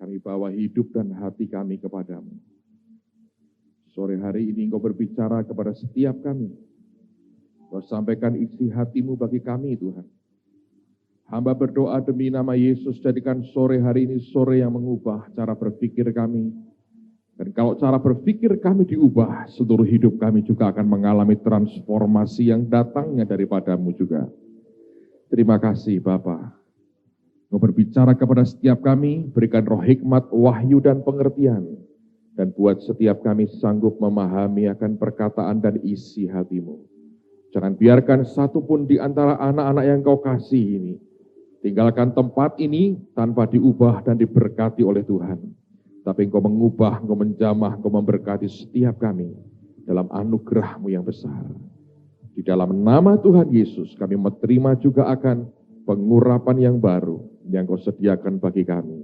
Kami bawa hidup dan hati kami kepadamu. Sore hari ini Engkau berbicara kepada setiap kami. Engkau sampaikan isi hatimu bagi kami, Tuhan. Hamba berdoa demi nama Yesus, jadikan sore hari ini sore yang mengubah cara berpikir kami. Dan kalau cara berpikir kami diubah, seluruh hidup kami juga akan mengalami transformasi yang datangnya daripadamu juga. Terima kasih Bapa. Engkau berbicara kepada setiap kami, berikan roh hikmat, wahyu, dan pengertian. Dan buat setiap kami sanggup memahami akan perkataan dan isi hatimu. Jangan biarkan satupun di antara anak-anak yang Kau kasih ini tinggalkan tempat ini tanpa diubah dan diberkati oleh Tuhan. Tapi Engkau mengubah, Engkau menjamah, Engkau memberkati setiap kami dalam anugerah-Mu yang besar. Di dalam nama Tuhan Yesus kami menerima juga akan pengurapan yang baru yang Kau sediakan bagi kami.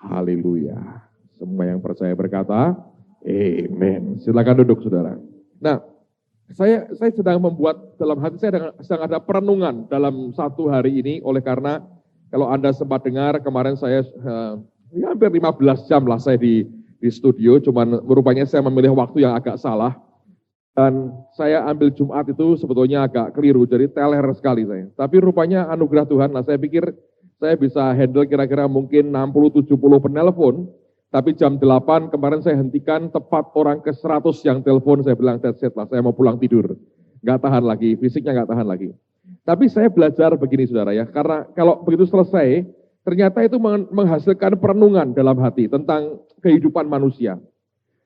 Haleluya. Semua yang percaya berkata, amen. Silakan duduk saudara. Nah, saya sedang membuat, dalam hati saya sedang ada perenungan dalam satu hari ini, oleh karena kalau Anda sempat dengar, kemarin saya hampir 15 jam lah saya di studio, cuman rupanya saya memilih waktu yang agak salah. Dan saya ambil Jumat itu sebetulnya agak keliru, jadi teler sekali saya. Tapi rupanya anugerah Tuhan, nah saya pikir saya bisa handle kira-kira mungkin 60-70 penelpon, tapi jam 8 kemarin saya hentikan tepat orang ke 100 yang telepon, saya bilang that's it lah, saya mau pulang tidur. Nggak tahan lagi, fisiknya nggak tahan lagi. Tapi saya belajar begini saudara ya, karena kalau begitu selesai, ternyata itu menghasilkan perenungan dalam hati tentang kehidupan manusia.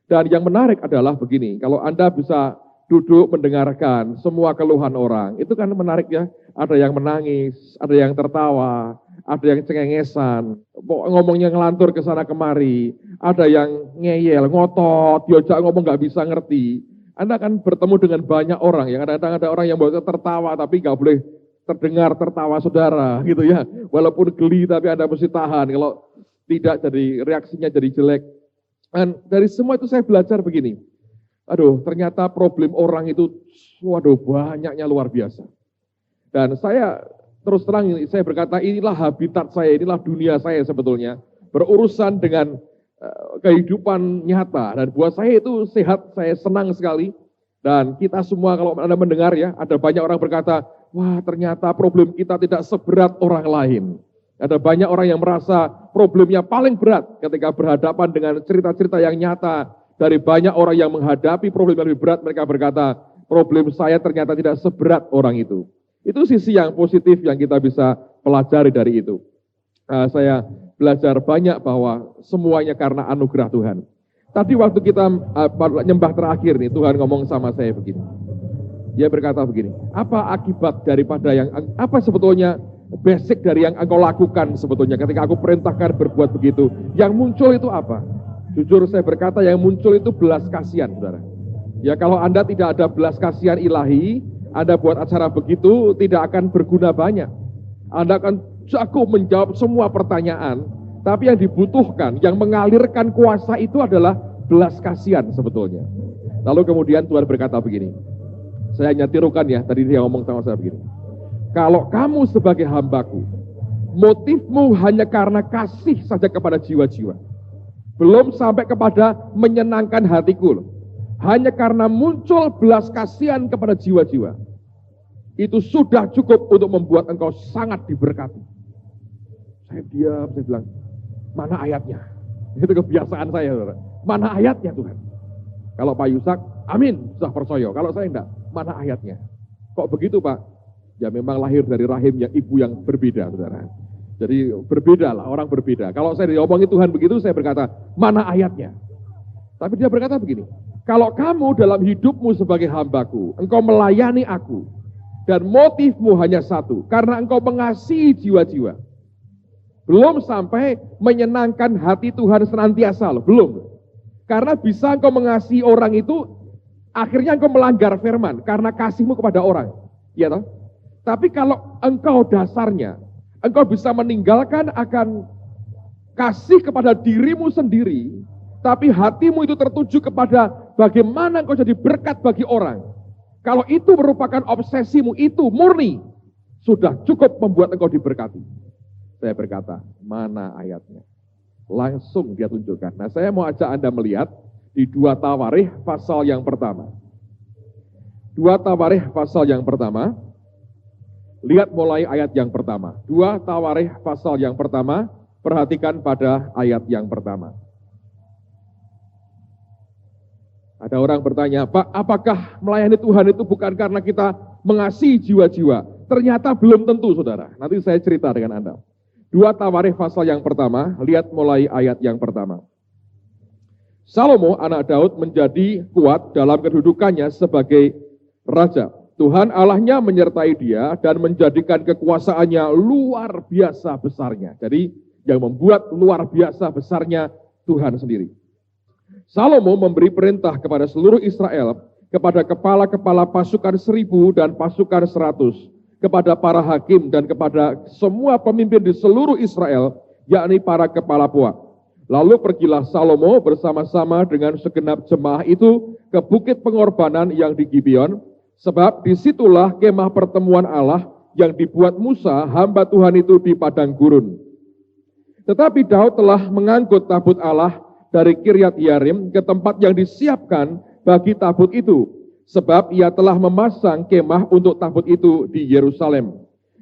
Dan yang menarik adalah begini, kalau Anda bisa duduk mendengarkan semua keluhan orang, itu kan menarik ya. Ada yang menangis, ada yang tertawa, ada yang cengengesan, ngomongnya ngelantur ke sana kemari, ada yang ngeyel, ngotot, diajak ngomong nggak bisa ngerti. Anda akan bertemu dengan banyak orang, yang kadang-kadang ada orang yang boleh tertawa tapi nggak boleh terdengar tertawa saudara, gitu ya. Walaupun geli tapi Anda mesti tahan, kalau tidak jadi reaksinya jadi jelek. Dan dari semua itu saya belajar begini, aduh ternyata problem orang itu, waduh banyaknya luar biasa. Dan saya terus terang, saya berkata inilah habitat saya, inilah dunia saya sebetulnya, berurusan dengan kehidupan nyata. Dan buat saya itu sehat, saya senang sekali. Dan kita semua kalau Anda mendengar ya, ada banyak orang berkata, wah ternyata problem kita tidak seberat orang lain. Ada banyak orang yang merasa problemnya paling berat ketika berhadapan dengan cerita-cerita yang nyata. Dari banyak orang yang menghadapi problem yang lebih berat, mereka berkata, problem saya ternyata tidak seberat orang itu. Itu sisi yang positif yang kita bisa pelajari dari itu. Saya belajar banyak bahwa semuanya karena anugerah Tuhan. Tadi waktu kita nyembah terakhir nih, Tuhan ngomong sama saya begini. Dia berkata begini, apa akibat daripada apa sebetulnya basic dari yang engkau lakukan sebetulnya ketika aku perintahkan berbuat begitu. Yang muncul itu apa? Jujur saya berkata yang muncul itu belas kasihan, saudara. Ya kalau Anda tidak ada belas kasihan ilahi, Anda buat acara begitu tidak akan berguna banyak. Anda akan jago menjawab semua pertanyaan, tapi yang dibutuhkan, yang mengalirkan kuasa itu adalah belas kasihan sebetulnya. Lalu kemudian Tuhan berkata begini, saya hanya tirukan ya, tadi dia ngomong sama saya begini. Kalau kamu sebagai hambaku, motifmu hanya karena kasih saja kepada jiwa-jiwa. Belum sampai kepada menyenangkan hatiku. Hanya karena muncul belas kasihan kepada jiwa-jiwa. Itu sudah cukup untuk membuat engkau sangat diberkati. Saya diam, saya bilang, mana ayatnya? Itu kebiasaan saya, saudara. Mana ayatnya Tuhan? Kalau Pak Yusak, amin, sudah percaya. Kalau saya enggak, mana ayatnya? Kok begitu Pak? Ya memang lahir dari rahimnya ibu yang berbeda, saudara. Jadi berbeda lah, orang berbeda. Kalau saya diomongin Tuhan begitu, saya berkata, mana ayatnya? Tapi dia berkata begini, kalau kamu dalam hidupmu sebagai hambaku, engkau melayani aku, dan motifmu hanya satu, karena engkau mengasihi jiwa-jiwa. Belum sampai menyenangkan hati Tuhan senantiasa loh, belum. Karena bisa engkau mengasihi orang itu, akhirnya engkau melanggar firman, karena kasihmu kepada orang. Iya toh? Tapi kalau engkau dasarnya, engkau bisa meninggalkan akan kasih kepada dirimu sendiri, tapi hatimu itu tertuju kepada bagaimana engkau jadi berkat bagi orang. Kalau itu merupakan obsesimu, itu murni, sudah cukup membuat engkau diberkati. Saya berkata, mana ayatnya? Langsung dia tunjukkan. Nah, saya mau ajak Anda melihat di 2 Tawarikh pasal yang pertama. 2 Tawarikh pasal yang pertama. Lihat mulai ayat yang pertama. 2 Tawarikh pasal yang pertama. Perhatikan pada ayat yang pertama. Ada orang bertanya, Pak, apakah melayani Tuhan itu bukan karena kita mengasihi jiwa-jiwa? Ternyata belum tentu, saudara. Nanti saya cerita dengan Anda. 2 Tawarikh pasal yang pertama, lihat mulai ayat yang pertama. Salomo, anak Daud, menjadi kuat dalam kedudukannya sebagai raja. Tuhan Allahnya menyertai dia dan menjadikan kekuasaannya luar biasa besarnya. Jadi yang membuat luar biasa besarnya Tuhan sendiri. Salomo memberi perintah kepada seluruh Israel, kepada kepala-kepala pasukan 1000 dan pasukan 100, kepada para hakim dan kepada semua pemimpin di seluruh Israel, yakni para kepala puak. Lalu pergilah Salomo bersama-sama dengan segenap jemaah itu ke bukit pengorbanan yang di Gibeon, sebab disitulah kemah pertemuan Allah yang dibuat Musa, hamba Tuhan itu di padang gurun. Tetapi Daud telah mengangkut tabut Allah dari Kiryat Yarim ke tempat yang disiapkan bagi tabut itu, sebab ia telah memasang kemah untuk tabut itu di Yerusalem.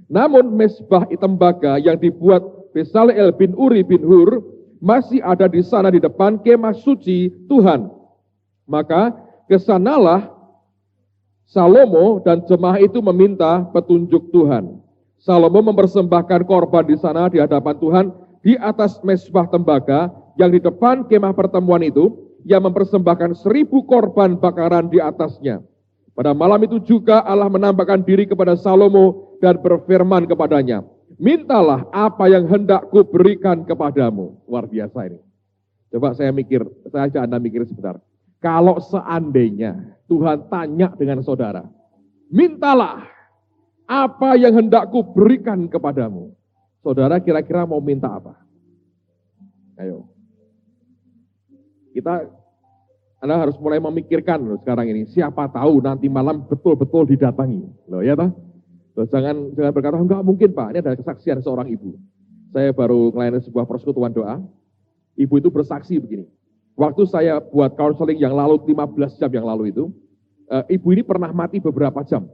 Namun mesbah tembaga yang dibuat Besaleel bin Uri bin Hur masih ada di sana di depan kemah suci Tuhan. Maka kesanalah Salomo dan jemaah itu meminta petunjuk Tuhan. Salomo mempersembahkan korban di sana di hadapan Tuhan di atas mesbah tembaga yang di depan kemah pertemuan itu. Yang mempersembahkan 1000 korban bakaran di atasnya. Pada malam itu juga Allah menampakkan diri kepada Salomo dan berfirman kepadanya, mintalah apa yang hendak ku berikan kepadamu. Luar biasa ini. Coba saya ajak Anda mikir sebentar. Kalau seandainya Tuhan tanya dengan saudara, mintalah apa yang hendak ku berikan kepadamu. Saudara kira-kira mau minta apa? Ayo. Anda harus mulai memikirkan loh sekarang ini. Siapa tahu nanti malam betul-betul didatangi. Loh ya toh? Loh, jangan berkata, enggak mungkin Pak. Ini adalah kesaksian seorang ibu. Saya baru melayani sebuah persekutuan doa. Ibu itu bersaksi begini. Waktu saya buat counseling yang lalu, 15 jam yang lalu itu, ibu ini pernah mati beberapa jam.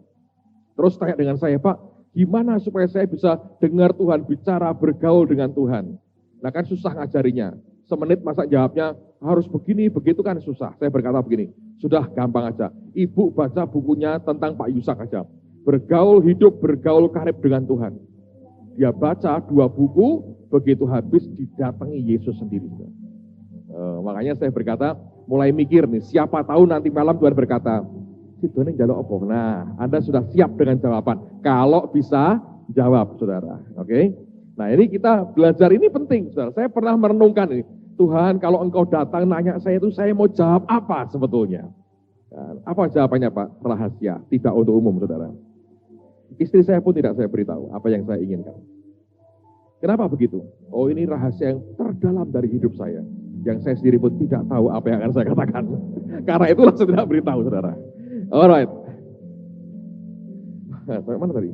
Terus tanya dengan saya, Pak, gimana supaya saya bisa dengar Tuhan bicara, bergaul dengan Tuhan? Nah kan susah ngajarinya. Semenit masa jawabnya harus begini, begitu kan susah. Saya berkata begini, sudah gampang aja. Ibu baca bukunya tentang Pak Yusak aja. Bergaul hidup, bergaul karib dengan Tuhan. Dia baca 2 buku, begitu habis didatangi Yesus sendiri. Makanya saya berkata, mulai mikir nih, siapa tahu nanti malam Tuhan berkata, Sidone njaluk apa? Nah, Anda sudah siap dengan jawaban. Kalau bisa jawab, saudara. Oke? Nah ini kita belajar, ini penting, saudara. Saya pernah merenungkan ini. Tuhan, kalau engkau datang nanya saya itu, saya mau jawab apa sebetulnya? Apa jawabannya Pak? Rahasia, tidak untuk umum, saudara. Istri saya pun tidak saya beritahu apa yang saya inginkan. Kenapa begitu? Oh ini rahasia yang terdalam dari hidup saya. Yang saya sendiri pun tidak tahu apa yang akan saya katakan. Karena itulah saya tidak beritahu, saudara. Alright. Sampai mana tadi?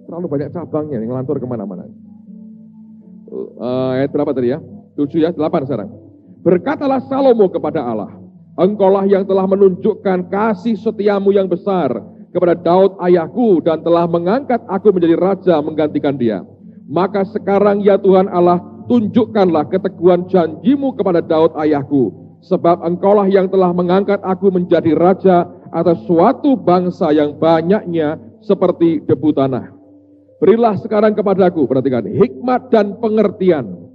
Terlalu banyak cabangnya, yang ngelantur kemana-mana. Ayat berapa tadi ya? 7 ya, 8 sekarang. Berkatalah Salomo kepada Allah, engkaulah yang telah menunjukkan kasih setiamu yang besar kepada Daud ayahku dan telah mengangkat aku menjadi raja menggantikan dia. Maka sekarang ya Tuhan Allah, tunjukkanlah keteguhan janjimu kepada Daud ayahku, sebab engkaulah yang telah mengangkat aku menjadi raja atas suatu bangsa yang banyaknya seperti debu tanah. Berilah sekarang kepadaku, perhatikan, hikmat dan pengertian,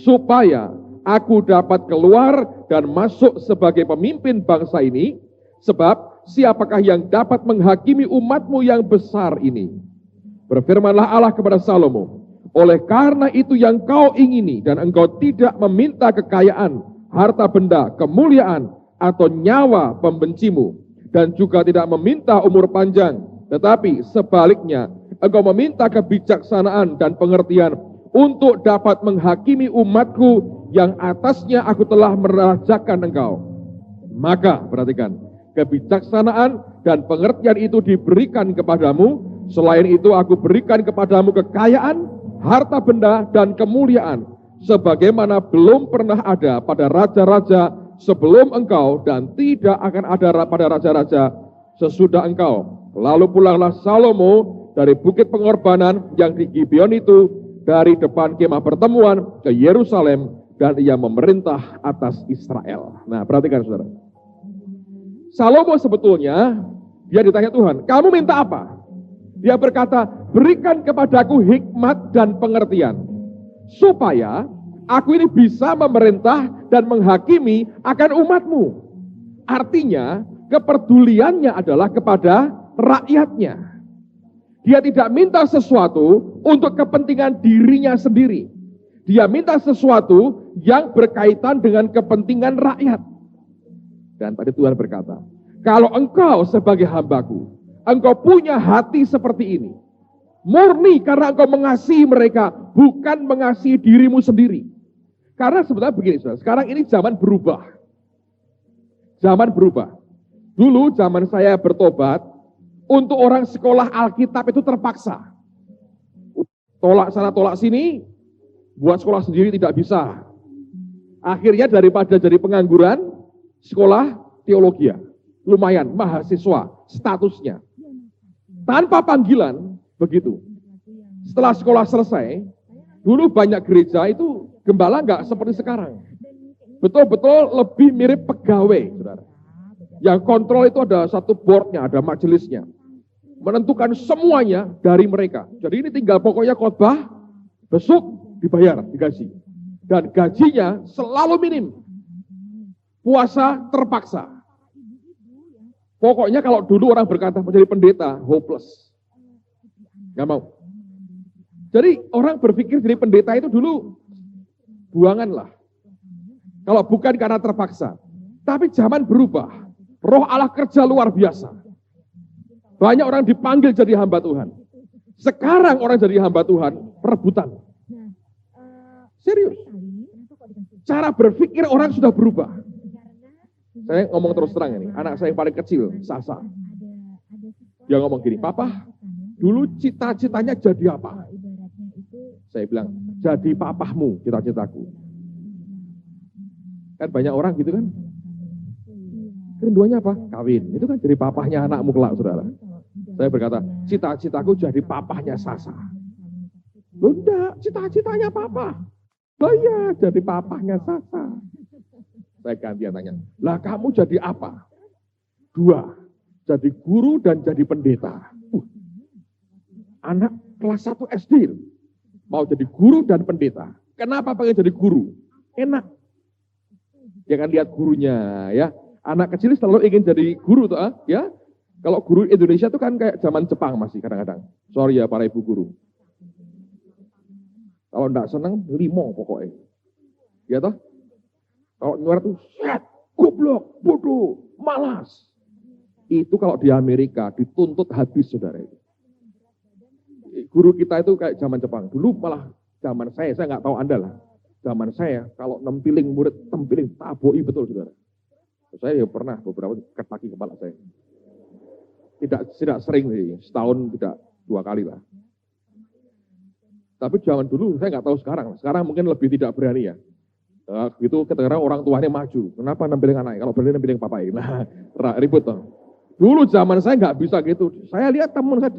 supaya aku dapat keluar dan masuk sebagai pemimpin bangsa ini, sebab siapakah yang dapat menghakimi umatmu yang besar ini? Berfirmanlah Allah kepada Salomo, oleh karena itu yang kau ingini dan engkau tidak meminta kekayaan, harta benda, kemuliaan, atau nyawa pembencimu, dan juga tidak meminta umur panjang, tetapi sebaliknya engkau meminta kebijaksanaan dan pengertian untuk dapat menghakimi umatku yang atasnya aku telah merajakan engkau. Maka, perhatikan, kebijaksanaan dan pengertian itu diberikan kepadamu. Selain itu aku berikan kepadamu kekayaan, harta benda, dan kemuliaan, sebagaimana belum pernah ada pada raja-raja sebelum engkau dan tidak akan ada pada raja-raja sesudah engkau. Lalu pulanglah Salomo dari bukit pengorbanan yang di Gibeon itu, dari depan kemah pertemuan ke Yerusalem, dan ia memerintah atas Israel. Nah, perhatikan saudara. Salomo sebetulnya, dia ditanya Tuhan, kamu minta apa? Dia berkata, berikan kepadaku hikmat dan pengertian, supaya aku ini bisa memerintah dan menghakimi akan umatmu. Artinya, kepeduliannya adalah kepada rakyatnya. Dia tidak minta sesuatu untuk kepentingan dirinya sendiri. Dia minta sesuatu yang berkaitan dengan kepentingan rakyat. Dan tadi Tuhan berkata, kalau engkau sebagai hambaku, engkau punya hati seperti ini, murni karena engkau mengasihi mereka, bukan mengasihi dirimu sendiri. Karena sebenarnya begini, saudara, sekarang ini zaman berubah. Zaman berubah. Dulu zaman saya bertobat, untuk orang sekolah Alkitab itu terpaksa. Tolak sana, tolak sini, buat sekolah sendiri tidak bisa. Akhirnya daripada jadi pengangguran, sekolah teologi. Lumayan, mahasiswa, statusnya. Tanpa panggilan, begitu. Setelah sekolah selesai, dulu banyak gereja itu gembala nggak seperti sekarang. Betul-betul lebih mirip pegawai, saudara. Yang kontrol itu ada satu boardnya, ada majelisnya. Menentukan semuanya dari mereka. Jadi ini tinggal pokoknya khotbah, besok dibayar, digaji. Dan gajinya selalu minim. Puasa terpaksa. Pokoknya kalau dulu orang berkata menjadi pendeta, hopeless. Gak mau. Jadi orang berpikir jadi pendeta itu dulu buangan lah. Kalau bukan karena terpaksa. Tapi zaman berubah. Roh Allah kerja luar biasa. Banyak orang dipanggil jadi hamba Tuhan. Sekarang orang jadi hamba Tuhan, rebutan. Serius. Cara berpikir orang sudah berubah. Saya ngomong terus terang ini, anak saya yang paling kecil, Sasa. Dia ngomong gini, Papa, dulu cita-citanya jadi apa? Saya bilang, jadi papahmu, cita-citaku. Kan banyak orang gitu kan? Kerinduannya apa? Kawin. Itu kan jadi papahnya anakmu kelak, saudara. Saya berkata, cita-citaku jadi papahnya Sasa. Loh enggak, cita-citanya papa. Oh iya, jadi papahnya Sasa. Saya gantian tanya, lah kamu jadi apa? 2, jadi guru dan jadi pendeta. Anak kelas 1 SD, mau jadi guru dan pendeta. Kenapa pengen jadi guru? Enak. Ya kan lihat gurunya ya. Anak kecil selalu ingin jadi guru tuh, ya. Kalau guru Indonesia tuh kan kayak zaman Jepang masih kadang-kadang. Sorry ya para ibu guru. Kalau enggak seneng, limo pokoknya. Ya toh? Kalau nyuar tuh, set, goblok, bodoh, malas. Itu kalau di Amerika dituntut habis, saudara. Guru kita itu kayak zaman Jepang. Dulu malah zaman saya nggak tahu Anda lah. Zaman saya, kalau nempiling murid, tempiling taboi betul, saudara. Saya ya pernah beberapa ketaki kepala saya. Tidak sering sih, setahun tidak 2 kali lah. Tapi zaman dulu saya nggak tahu sekarang. Sekarang mungkin lebih tidak berani ya. Gitu ketika orang tuanya maju. Kenapa nempelin anaknya? Kalau berani nempelin papai. Nah, ribut toh. Dulu zaman saya nggak bisa gitu. Saya lihat teman saya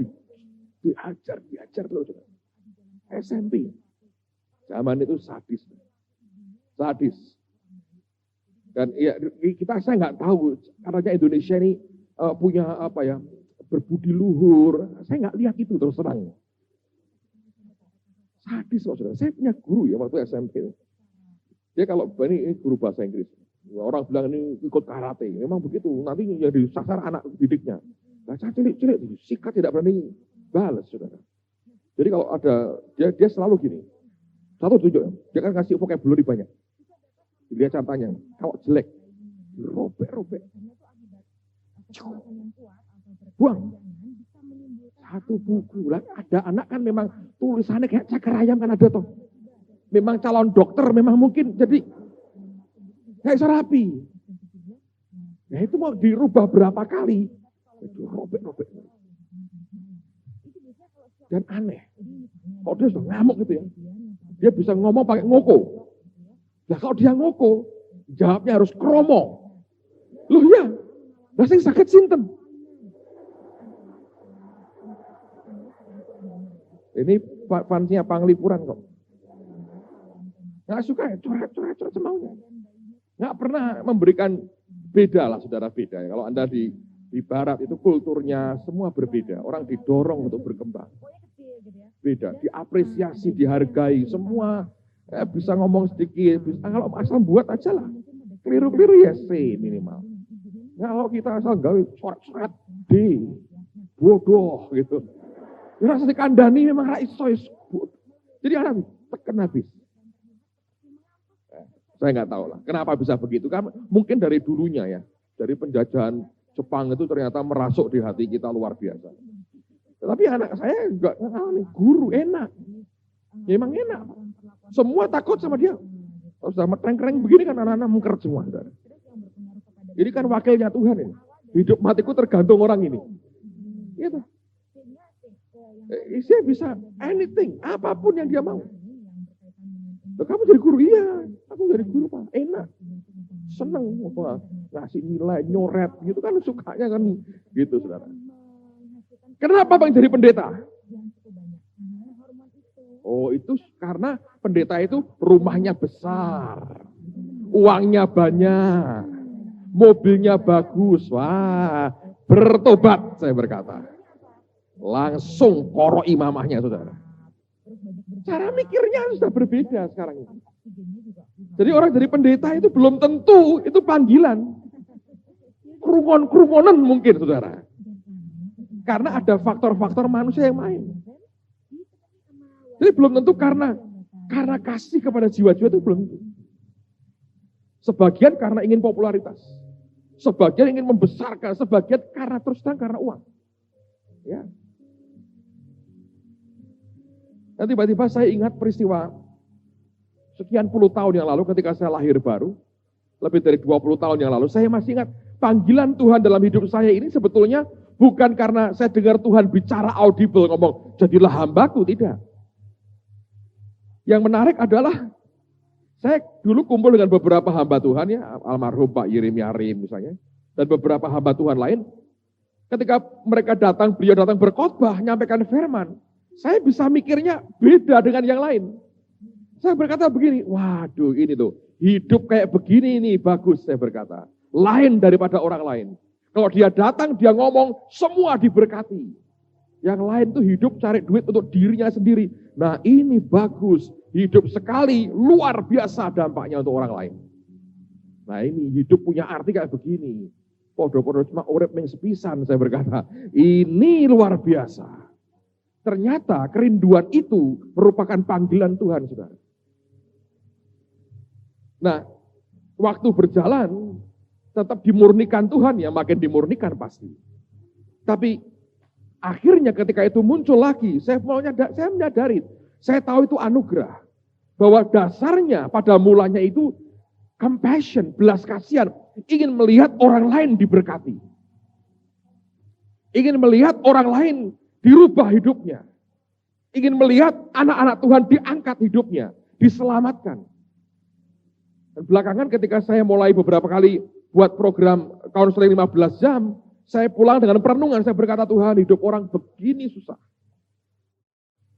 diajar loh. SMP. Zaman itu sadis. Dan ya saya nggak tahu karena Indonesia ini punya apa ya, berbudi luhur. Saya nggak lihat itu terus terang. Sadis kok, saudara. Saya punya guru ya waktu SMP. Dia kalau ini guru bahasa Inggris. Orang bilang ini ikut karate. Memang begitu. Nanti yang disasar anak didiknya. Nah, cilik-cilik sikat tidak berani balas, saudara. Jadi kalau ada dia selalu gini. Satu tunjuk, dia kan kasih vocabulary banyak. Dia contohnya, kalau jelek, robek. Buang. Satu buku. Lah, ada anak kan memang tulisannya kayak cakar ayam kan ada toh. Memang calon dokter, memang mungkin jadi kayak serapi. Nah itu mau dirubah berapa kali. Itu robek. Dan aneh. Kok dia sudah ngamuk gitu ya. Dia bisa ngomong pakai ngoko. Nah kalau dia ngoko, jawabnya harus kromo. Loh ya, lah sing sakit sinten. Ini fansnya Panglipuran kok. Nggak suka ya, coret semaunya. Nggak pernah memberikan beda lah, saudara, beda. Ya. Kalau Anda di barat itu kulturnya semua berbeda. Orang didorong untuk berkembang. Beda, diapresiasi, dihargai. Semua bisa ngomong sedikit. Kalau asal buat aja lah. Keliru-keliru ya C minimal. Nah, kalau kita asal gawe coret-coret D. Bodoh gitu. Ya rasa dikandani memang raiso. Jadi orang tekan habis. Saya nggak tahu lah, kenapa bisa begitu. Kan mungkin dari dulunya ya, dari penjajahan Jepang itu ternyata merasuk di hati kita luar biasa. Tetapi anak saya juga ngalamin, guru enak. Ya emang enak. Semua takut sama dia. Kalau sudah metreng-kereng begini kan anak-anak mungker semua. Saudara. Ini kan wakilnya Tuhan ini. Hidup matiku tergantung orang ini. Gitu. Dia bisa anything, apapun yang dia mau. Kamu jadi guru? Iya, aku jadi guru Pak, enak. Seneng, ngasih nilai, nyoret, gitu kan sukanya kan gitu saudara. Kenapa Bang jadi pendeta? Oh itu karena pendeta itu rumahnya besar, uangnya banyak, mobilnya bagus, wah bertobat saya berkata. Langsung koroi mamahnya saudara. Cara mikirnya sudah berbeda sekarang ini. Jadi orang jadi pendeta itu belum tentu itu panggilan. Kerungon-kerungonan mungkin saudara. Karena ada faktor-faktor manusia yang main. Jadi belum tentu karena kasih kepada jiwa-jiwa itu belum tentu. Sebagian karena ingin popularitas. Sebagian ingin membesarkan, sebagian karena terus terang karena uang. Ya. Dan tiba-tiba saya ingat peristiwa sekian puluh tahun yang lalu ketika saya lahir baru, lebih dari 20 tahun yang lalu, saya masih ingat panggilan Tuhan dalam hidup saya ini sebetulnya bukan karena saya dengar Tuhan bicara audible ngomong, jadilah hambaku, tidak. Yang menarik adalah, saya dulu kumpul dengan beberapa hamba Tuhan ya, almarhum Pak Yeremia Rim misalnya, dan beberapa hamba Tuhan lain, ketika mereka datang, beliau datang berkhotbah, nyampaikan firman, saya bisa mikirnya beda dengan yang lain. Saya berkata begini, waduh ini tuh, hidup kayak begini ini bagus saya berkata. Lain daripada orang lain. Kalau dia datang, dia ngomong, semua diberkati. Yang lain tuh hidup cari duit untuk dirinya sendiri. Nah ini bagus, hidup sekali, luar biasa dampaknya untuk orang lain. Nah ini hidup punya arti kayak begini. Podo-podo cuma urip ming sepisan saya berkata. Ini luar biasa. Ternyata kerinduan itu merupakan panggilan Tuhan, saudara. Nah, waktu berjalan tetap dimurnikan Tuhan ya, makin dimurnikan pasti. Tapi akhirnya ketika itu muncul lagi, saya menyadari, saya tahu itu anugerah. Bahwa dasarnya pada mulanya itu compassion, belas kasihan, ingin melihat orang lain diberkati. Ingin melihat orang lain dirubah hidupnya. Ingin melihat anak-anak Tuhan diangkat hidupnya, diselamatkan. Dan belakangan ketika saya mulai beberapa kali buat program counseling 15 jam, saya pulang dengan perenungan, saya berkata Tuhan hidup orang begini susah.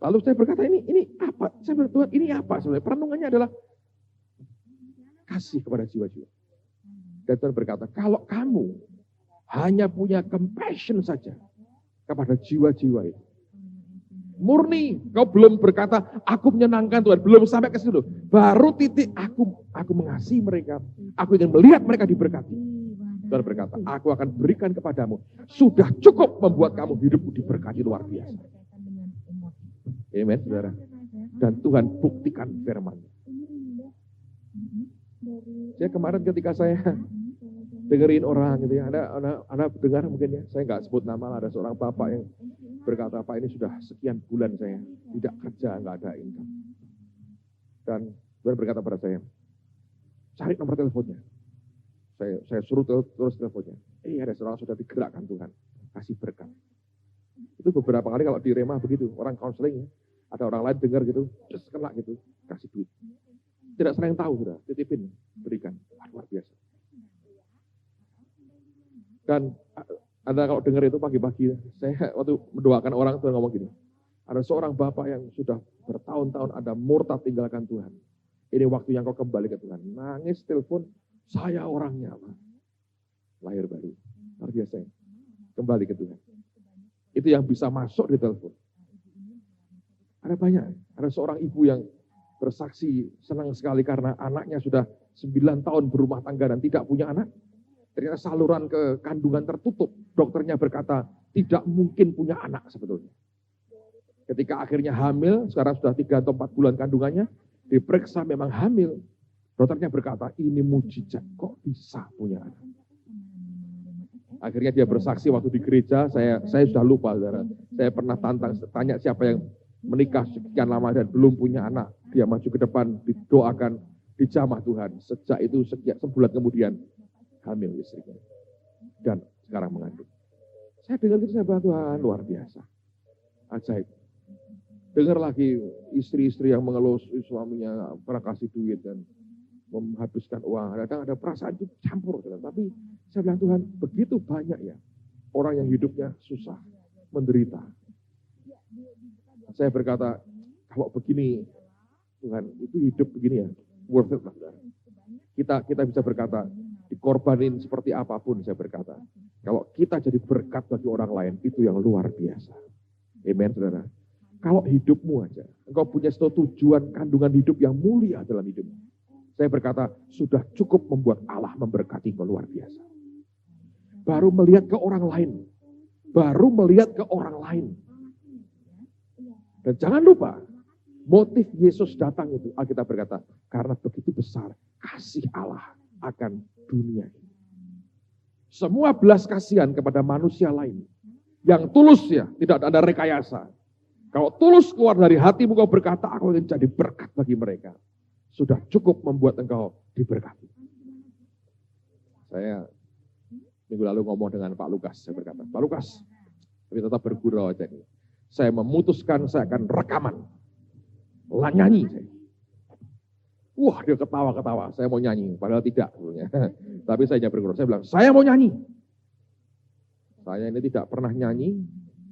Lalu saya berkata ini apa? Saya berkata Tuhan ini apa sebenarnya? Perenungannya adalah kasih kepada jiwa-jiwa. Dan Tuhan berkata kalau kamu hanya punya compassion saja kepada jiwa-jiwa itu. Murni, kau belum berkata, aku menyenangkan Tuhan, belum sampai ke situ. Baru titik, aku mengasihi mereka, aku ingin melihat mereka diberkati. Tuhan berkata, aku akan berikan kepadamu, sudah cukup membuat kamu hidupmu diberkati luar biasa. Amen, saudara. Dan Tuhan buktikan firman-Nya. Saya kemarin ketika saya dengerin orang gitu ya, ada dengar mungkin ya, saya nggak sebut nama, ada seorang bapak yang berkata, Pak ini sudah sekian bulan saya tidak kerja, nggak ada income. Dan Tuhan berkata pada saya, cari nomor teleponnya. Saya suruh terus teleponnya. Ada seorang sudah digerakkan Tuhan, kasih berkat. Itu beberapa kali kalau di Rema begitu, orang counseling ya. Ada orang lain dengar gitu, terus kena gitu, kasih duit. Tidak sering tahu sudah, titipin, berikan. Luar biasa. Dan Anda kalau dengar itu pagi-pagi, saya waktu mendoakan orang Tuhan ngomong gini, ada seorang bapak yang sudah bertahun-tahun ada murtad tinggalkan Tuhan. Ini waktu yang kau kembali ke Tuhan. Nangis, telepon, saya orangnya, Pak. Lahir baru. Luar biasa. Kembali ke Tuhan. Itu yang bisa masuk di telepon. Ada banyak. Ada seorang ibu yang bersaksi senang sekali karena anaknya sudah 9 tahun berumah tangga dan tidak punya anak. Ternyata saluran ke kandungan tertutup. Dokternya berkata, tidak mungkin punya anak sebetulnya. Ketika akhirnya hamil, sekarang sudah 3 atau 4 bulan kandungannya, diperiksa memang hamil. Dokternya berkata, ini mujizat, kok bisa punya anak. Akhirnya dia bersaksi waktu di gereja, saya sudah lupa, saudara. Saya pernah tanya siapa yang menikah sekian lama dan belum punya anak. Dia maju ke depan, didoakan, dijamah Tuhan. Sejak itu, sebulan kemudian, hamil istrinya. Dan sekarang mengandung. Saya dengar itu, saya bilang, Tuhan luar biasa. Ajaib. Dengar lagi istri-istri yang mengeluh suaminya pernah kasih duit dan menghabiskan uang. Kadang ada perasaan itu campur. Tapi saya bilang Tuhan begitu banyak ya orang yang hidupnya susah, menderita. Saya berkata kalau begini Tuhan itu hidup begini ya worth it lah. Kita bisa berkata dikorbanin seperti apapun saya berkata. Kalau kita jadi berkat bagi orang lain itu yang luar biasa. Amen saudara. Kalau hidupmu aja, engkau punya suatu tujuan kandungan hidup yang mulia dalam hidupmu. Saya berkata, sudah cukup membuat Allah memberkati engkau luar biasa. Baru melihat ke orang lain. Baru melihat ke orang lain. Dan jangan lupa, motif Yesus datang itu, Alkitab berkata, karena begitu besar kasih Allah akan dunia ini. Semua belas kasihan kepada manusia lain. Yang tulus ya, tidak ada rekayasa. Kalau tulus keluar dari hatimu kau berkata, aku ingin jadi berkat bagi mereka. Sudah cukup membuat engkau diberkati. Saya minggu lalu ngomong dengan Pak Lukas. Saya berkata, Pak Lukas, tapi tetap bergurau aja nih. Saya memutuskan saya akan rekaman. Nyanyi saya. Wah dia ketawa-ketawa, saya mau nyanyi. Padahal tidak. Tapi saya bergurau. Saya bilang, saya mau nyanyi. Saya ini tidak pernah nyanyi.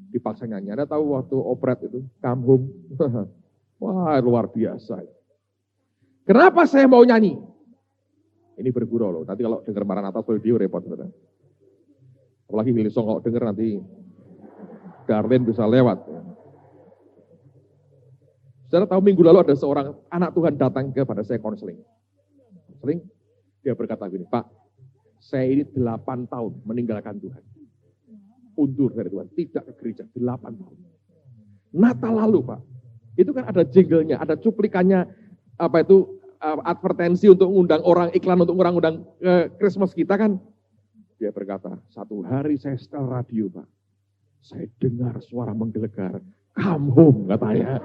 Dipaksa nyanyi. Anda tahu waktu operet itu, Come Home. Wah luar biasa. Kenapa saya mau nyanyi? Ini bergurau loh. Nanti kalau dengar Maranatha video repot. Betul. Apalagi Hillsong kalau dengar nanti Darlene bisa lewat. Saudara tahu minggu lalu ada seorang anak Tuhan datang kepada saya konseling. Dia berkata gini, Pak, saya ini 8 tahun meninggalkan Tuhan. Undur dari Tuhan, tidak ke gereja, 8 tahun. Natal lalu Pak, itu kan ada jinglenya, ada cuplikannya, advertensi untuk mengundang orang, iklan untuk undang Christmas kita kan. Dia berkata, satu hari saya setel radio Pak, saya dengar suara menggelegar, come home katanya.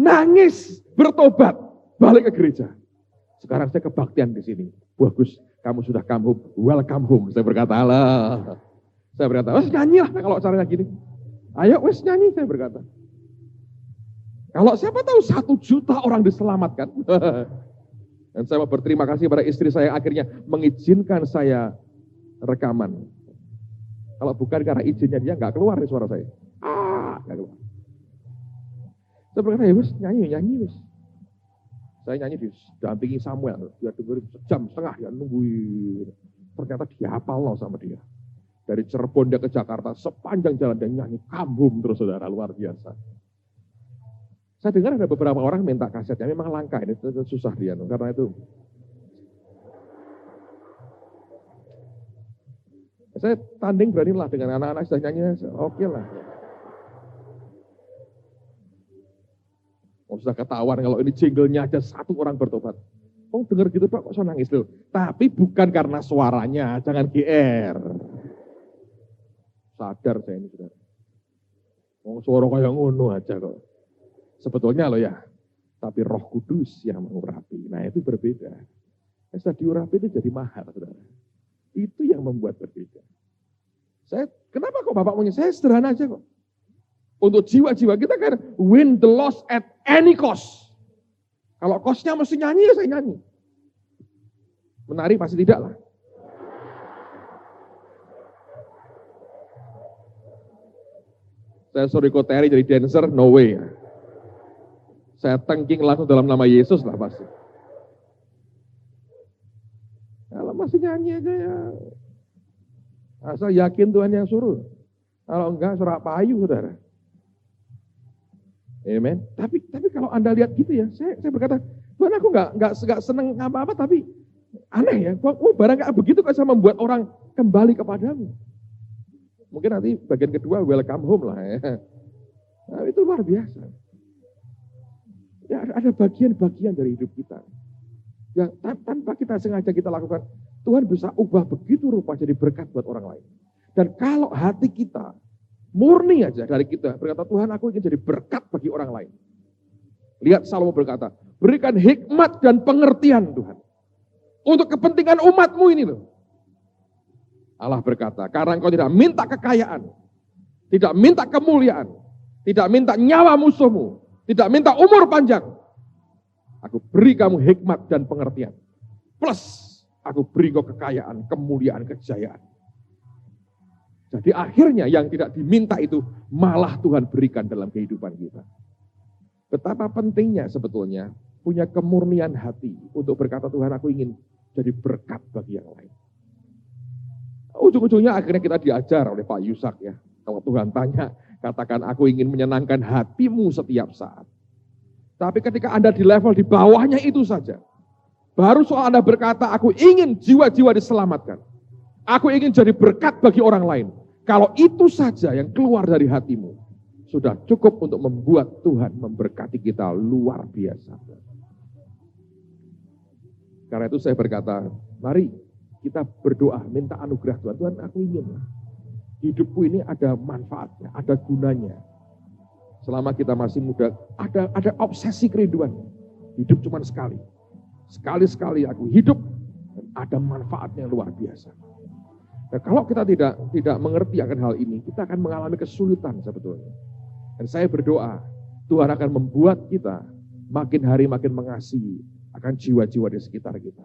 Nangis, bertobat, balik ke gereja. Sekarang saya kebaktian di sini. Bagus, kamu sudah come home, welcome home. Saya berkata, Allah. Saya berkata, wes nyanyi lah kalau caranya gini. Ayo wes nyanyi, saya berkata. Kalau siapa tahu 1 juta orang diselamatkan. Dan saya mau berterima kasih pada istri saya yang akhirnya mengizinkan saya rekaman. Kalau bukan karena izinnya dia nggak keluar nih suara saya. Nggak keluar. Saya berkata, ya wes nyanyi wes. Saya nyanyi didampingi Samuel. Dia dengerin 1,5 jam dia nungguin. Ternyata dia hafal loh sama dia. Dari Cirebon dia ke Jakarta, sepanjang jalan dia nyanyi kambum terus saudara, luar biasa. Saya dengar ada beberapa orang minta kasetnya, memang langka ini, susah dia. Karena itu, saya tanding beranilah dengan anak-anak sudah nyanyi, oke lah. Sudah ketahuan kalau ini jinglenya aja 1 orang bertobat. Oh dengar gitu Pak, kok saya nangis loh. Tapi bukan karena suaranya, jangan GR. Sadar saya ini saudara. Suara kayak ngono aja kok. Sebetulnya loh ya, tapi Roh Kudus yang mengurapi. Nah itu berbeda. Setelah diurapi itu jadi mahal saudara. Itu yang membuat berbeda. Kenapa kok Bapak punya? Saya sederhana aja kok. Untuk jiwa-jiwa kita kan win the lost at any cost. Kalau costnya mesti nyanyi, ya saya nyanyi. Menari pasti tidak lah. Saya suruh ikut Terry jadi dancer, no way. Saya tengking langsung dalam nama Yesus lah pasti. Kalau masih nyanyi aja ya, asal yakin Tuhan yang suruh. Kalau enggak, surat payu, saudara. Amen. Tapi kalau Anda lihat gitu ya, saya berkata, Tuhan aku enggak seneng apa-apa, tapi aneh ya. Oh, barang enggak begitu kok bisa membuat orang kembali kepadamu. Mungkin nanti bagian kedua welcome home lah ya. Nah, itu luar biasa. Ya, ada bagian-bagian dari hidup kita. Yang tanpa kita sengaja kita lakukan, Tuhan bisa ubah begitu rupa jadi berkat buat orang lain. Dan kalau hati kita murni aja dari kita, berkata Tuhan aku ingin jadi berkat bagi orang lain. Lihat Salomo berkata, berikan hikmat dan pengertian Tuhan. Untuk kepentingan umatmu ini loh. Allah berkata, karena engkau tidak minta kekayaan, tidak minta kemuliaan, tidak minta nyawa musuhmu, tidak minta umur panjang. Aku beri kamu hikmat dan pengertian. Plus, aku beri kau kekayaan, kemuliaan, kejayaan. Jadi akhirnya yang tidak diminta itu malah Tuhan berikan dalam kehidupan kita. Betapa pentingnya sebetulnya punya kemurnian hati untuk berkata Tuhan aku ingin jadi berkat bagi yang lain. Ujung-ujungnya akhirnya kita diajar oleh Pak Yusak ya. Kalau Tuhan tanya, katakan aku ingin menyenangkan hatimu setiap saat. Tapi ketika Anda di level di bawahnya itu saja, baru soal Anda berkata, aku ingin jiwa-jiwa diselamatkan. Aku ingin jadi berkat bagi orang lain. Kalau itu saja yang keluar dari hatimu, sudah cukup untuk membuat Tuhan memberkati kita luar biasa. Karena itu saya berkata, mari kita berdoa, minta anugerah Tuhan. Tuhan, aku ingin hidupku ini ada manfaatnya, ada gunanya. Selama kita masih muda, ada obsesi kerinduan. Hidup cuma sekali. Sekali-sekali aku hidup, dan ada manfaatnya yang luar biasa. Nah, kalau kita tidak mengerti akan hal ini, kita akan mengalami kesulitan sebetulnya. Dan saya berdoa, Tuhan akan membuat kita makin hari makin mengasihi akan jiwa-jiwa di sekitar kita.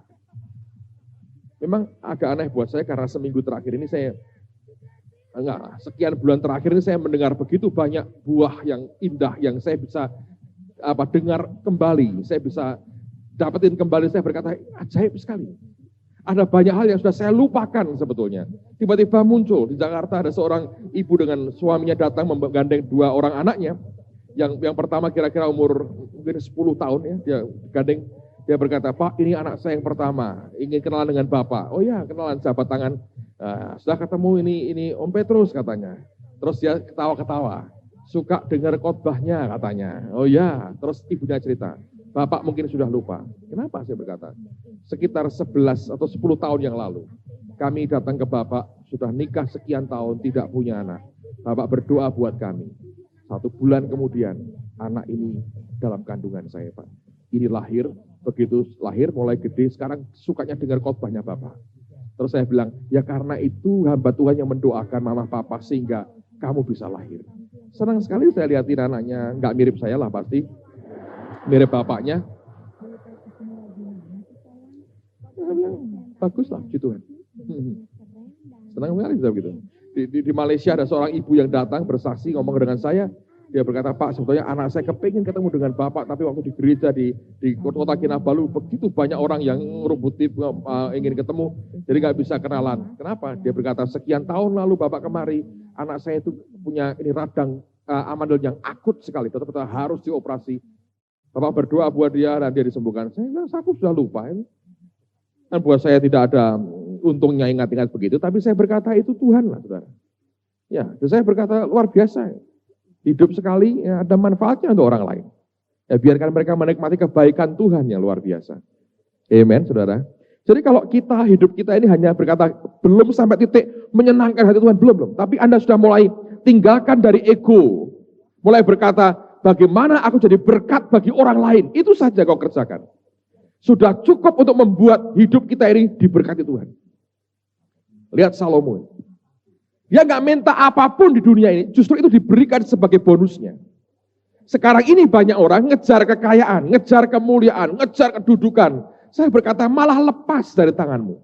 Memang agak aneh buat saya karena seminggu terakhir ini sekian bulan terakhir ini saya mendengar begitu banyak buah yang indah yang saya bisa dengar kembali, saya bisa dapetin kembali, saya berkata ajaib sekali. Ada banyak hal yang sudah saya lupakan sebetulnya. Tiba-tiba muncul di Jakarta ada seorang ibu dengan suaminya datang menggandeng 2 orang anaknya. Yang pertama kira-kira umur mungkin 10 tahun ya, dia gandeng. Dia berkata, Pak ini anak saya yang pertama, ingin kenalan dengan Bapak. Oh ya, kenalan, jabat tangan. Nah, sudah ketemu ini Om Petrus katanya. Terus dia ketawa-ketawa, suka dengar khotbahnya katanya. Oh ya, terus ibunya cerita, Bapak mungkin sudah lupa. Kenapa saya berkata? Sekitar 11 atau 10 tahun yang lalu, kami datang ke Bapak, sudah nikah sekian tahun, tidak punya anak. Bapak berdoa buat kami. 1 bulan kemudian, anak ini dalam kandungan saya, Pak. Ini lahir, begitu lahir mulai gede, sekarang sukanya dengar khotbahnya Bapak. Terus saya bilang, ya karena itu hamba Tuhan yang mendoakan mama papa sehingga kamu bisa lahir. Senang sekali saya lihatin anaknya, nggak mirip saya lah pasti, mirip bapaknya. Bagus lah, puji Tuhan. Senang sekali bisa begitu. Di Malaysia ada seorang ibu yang datang bersaksi ngomong dengan saya. Dia berkata, Pak sebetulnya anak saya kepingin ketemu dengan Bapak, tapi waktu di gereja di kota Kinabalu, begitu banyak orang yang ngerubuti ingin ketemu, jadi nggak bisa kenalan. Kenapa? Dia berkata, sekian tahun lalu Bapak kemari, anak saya itu punya ini radang amandel yang akut sekali, betul-betul harus dioperasi. Bapak berdoa buat dia dan dia disembuhkan. Saya bilang, aku sudah lupa ini. Dan buat saya tidak ada untungnya ingat-ingat begitu, tapi saya berkata itu Tuhan lah, saudara. Ya, saya berkata luar biasa. Hidup sekali ya, ada manfaatnya untuk orang lain. Ya, biarkan mereka menikmati kebaikan Tuhan yang luar biasa. Amen, saudara. Jadi kalau hidup kita ini hanya berkata belum sampai titik menyenangkan hati Tuhan, belum. Tapi Anda sudah mulai tinggalkan dari ego. Mulai berkata, bagaimana aku jadi berkat bagi orang lain. Itu saja kau kerjakan. Sudah cukup untuk membuat hidup kita ini diberkati Tuhan. Lihat Salomo. Dia nggak minta apapun di dunia ini, justru itu diberikan sebagai bonusnya. Sekarang ini banyak orang ngejar kekayaan, ngejar kemuliaan, ngejar kedudukan. Saya berkata malah lepas dari tanganmu.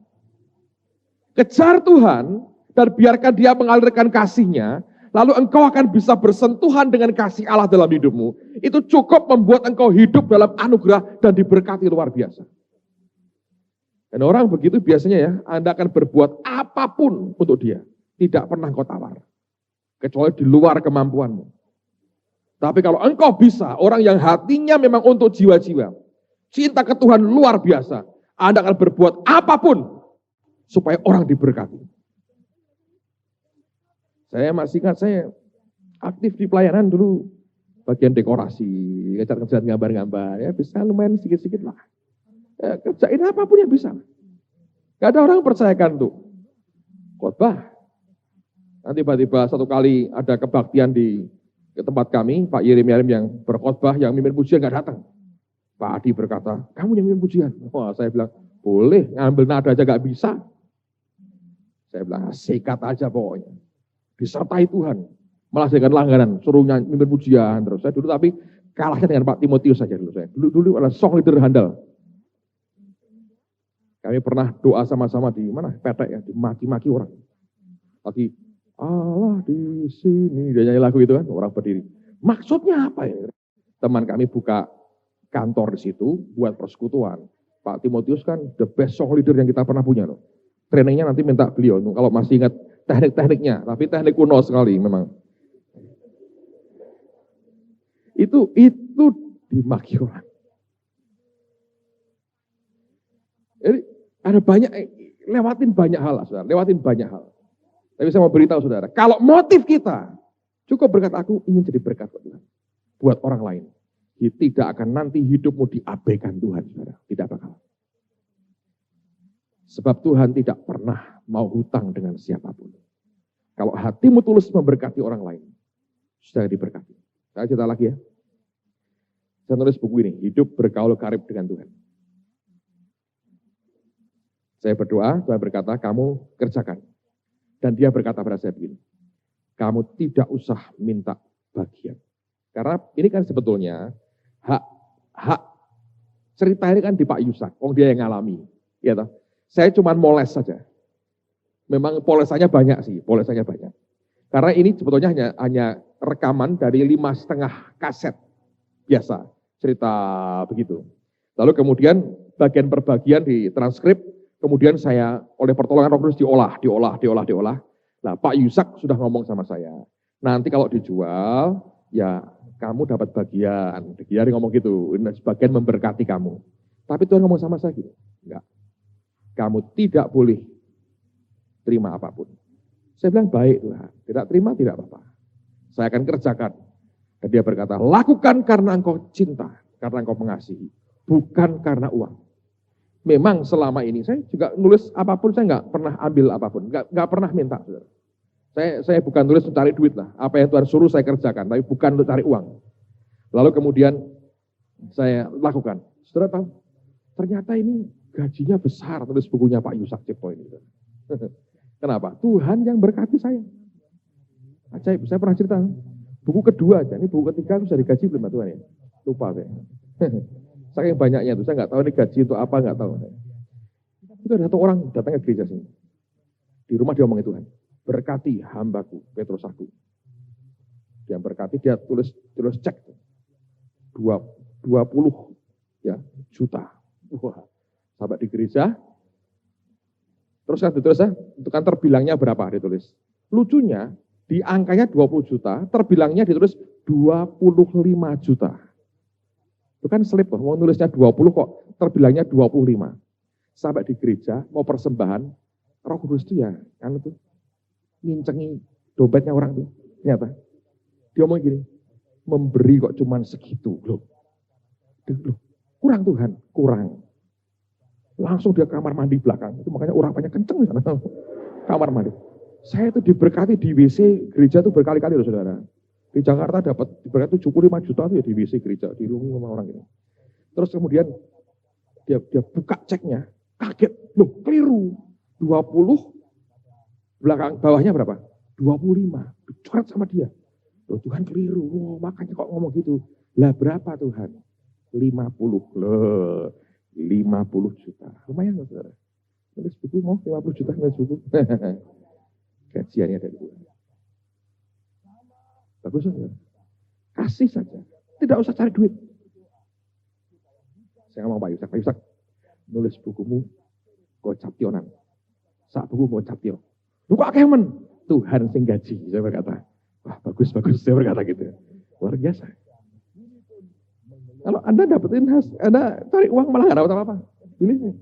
Kejar Tuhan dan biarkan dia mengalirkan kasih-Nya, lalu engkau akan bisa bersentuhan dengan kasih Allah dalam hidupmu. Itu cukup membuat engkau hidup dalam anugerah dan diberkati luar biasa. Dan orang begitu biasanya ya, Anda akan berbuat apapun untuk dia. Tidak pernah engkau tawar. Kecuali di luar kemampuanmu. Tapi kalau engkau bisa, orang yang hatinya memang untuk jiwa-jiwa. Cinta ke Tuhan luar biasa. Anda akan berbuat apapun supaya orang diberkati. Saya masih ingat saya aktif di pelayanan dulu. Bagian dekorasi, kerjaan gambar-gambar. Ya bisa lumayan sedikit-sedikit lah. Ya, kerjain apapun yang bisa. Gak ada orang percayakan tuh. Khotbah. Nanti tiba-tiba satu kali ada kebaktian di tempat kami, Pak Yerim yang berkhotbah, yang mimpin pujian gak datang. Pak Adi berkata, kamu yang mimpin pujian. Wah, saya bilang, boleh, ngambil nada aja gak bisa. Saya bilang, sikat aja pokoknya. Disertai Tuhan. Malah dengan langganan, suruh mimpin pujian terus. Saya dulu tapi kalahnya dengan Pak Timotius saja dulu saya. Dulu adalah song leader handal. Kami pernah doa sama-sama di mana? Petek ya, dimaki-maki orang. Lagi Allah di sini, dia nyanyi lagu itu kan, orang berdiri. Maksudnya apa ya? Teman kami buka kantor di situ buat persekutuan. Pak Timotius kan the best song leader yang kita pernah punya loh. Trainingnya nanti minta beliau, kalau masih ingat teknik-tekniknya, tapi teknik kuno sekali memang. Itu dimaki orang. Jadi ada banyak, lewatin banyak hal, saudara, lewatin banyak hal. Tapi saya mau beritahu saudara, kalau motif kita cukup berkata aku ingin jadi berkat Tuhan buat orang lain, tidak akan nanti hidupmu diabaikan Tuhan, saudara, tidak bakal. Sebab Tuhan tidak pernah mau hutang dengan siapapun. Kalau hatimu tulus memberkati orang lain, sudah diberkati. Saya cerita lagi ya. Saya tulis buku ini, Hidup Bergaul Karib dengan Tuhan. Saya berdoa, Tuhan berkata, kamu kerjakan. Dan dia berkata pada saya begini, kamu tidak usah minta bagian. Karena ini kan sebetulnya hak cerita ini kan di Pak Yusak, dia yang ngalami. Ya toh? Saya cuma moles saja. Memang polesannya banyak sih, polesannya banyak. Karena ini sebetulnya hanya rekaman dari 5,5 kaset biasa, cerita begitu. Lalu kemudian bagian per bagian di transkrip, kemudian saya oleh pertolongan Roh Kudus diolah. Nah, Pak Yusak sudah ngomong sama saya. Nanti kalau dijual, ya kamu dapat bagian. Dia ngomong gitu, sebagian memberkati kamu. Tapi Tuhan ngomong sama saya gitu, enggak. Kamu tidak boleh terima apapun. Saya bilang baik Tuhan, tidak terima tidak apa-apa. Saya akan kerjakan. Dan dia berkata, lakukan karena engkau cinta, karena engkau mengasihi, bukan karena uang. Memang selama ini saya juga nulis apapun, saya nggak pernah ambil apapun, nggak pernah minta. Saudara. Saya bukan nulis untuk cari duit lah, apa yang Tuhan suruh saya kerjakan, tapi bukan untuk cari uang. Lalu kemudian saya lakukan. Saudara tahu, ternyata ini gajinya besar, tulis bukunya Pak Yusak Cipto ini. Kenapa? Tuhan yang berkati saya. Ajaib, saya pernah cerita. Buku kedua aja, ini buku ketiga aku sudah digaji belum Tuhan ya? Lupa saya. Saking banyaknya itu, saya nggak tahu ini gaji untuk apa, nggak tahu. Itu ada satu orang datang ke gereja sini. Di rumah dia ngomongin Tuhan. Berkati hambaku, Petrus aku. Dia berkati, dia tulis cek. 20 ya, juta. Wah, sampai di gereja. Terus kan ditulis ya, untuk kan terbilangnya berapa ditulis. Lucunya, di angkanya 20 juta, terbilangnya ditulis 25 juta. Itu kan slip tuh, mau nulisnya 20 kok, terbilangnya 25. Sampai di gereja, mau persembahan, Roh Kudus itu ya, kan itu, ngincengi dompetnya orang tuh. Ternyata, dia ngomong gini, memberi kok cuman segitu, loh. Kurang Tuhan, kurang. Langsung dia kamar mandi belakang, itu makanya urapannya kenceng ya, kamar mandi. Saya itu diberkati di WC gereja itu berkali-kali loh saudara. Di Jakarta dapat diberkati 75 juta itu ya di WC gereja, di rumah orang ini. Terus kemudian dia buka ceknya, kaget, loh keliru, 20, belakang bawahnya berapa? 25, dicoret sama dia. Loh, Tuhan keliru, makanya kok ngomong gitu. Lah berapa Tuhan? 50. Loh, 50 juta. Lumayan loh saudara. Nulis buku mau 50 juta nulis buku. Gajiannya dari Tuhan. Bagus saudara. Kasih saja. Tidak usah cari duit. Saya ngomong Pak Yusak, nulis bukumu gocap tionan. Sak buku gocap tion. Lu kok kemen? Tuhan sing gaji, saya berkata. Wah bagus, saya berkata gitu. Luar biasa. Kalau Anda dapetin Anda cari uang malah nggak dapat apa-apa. Pilih.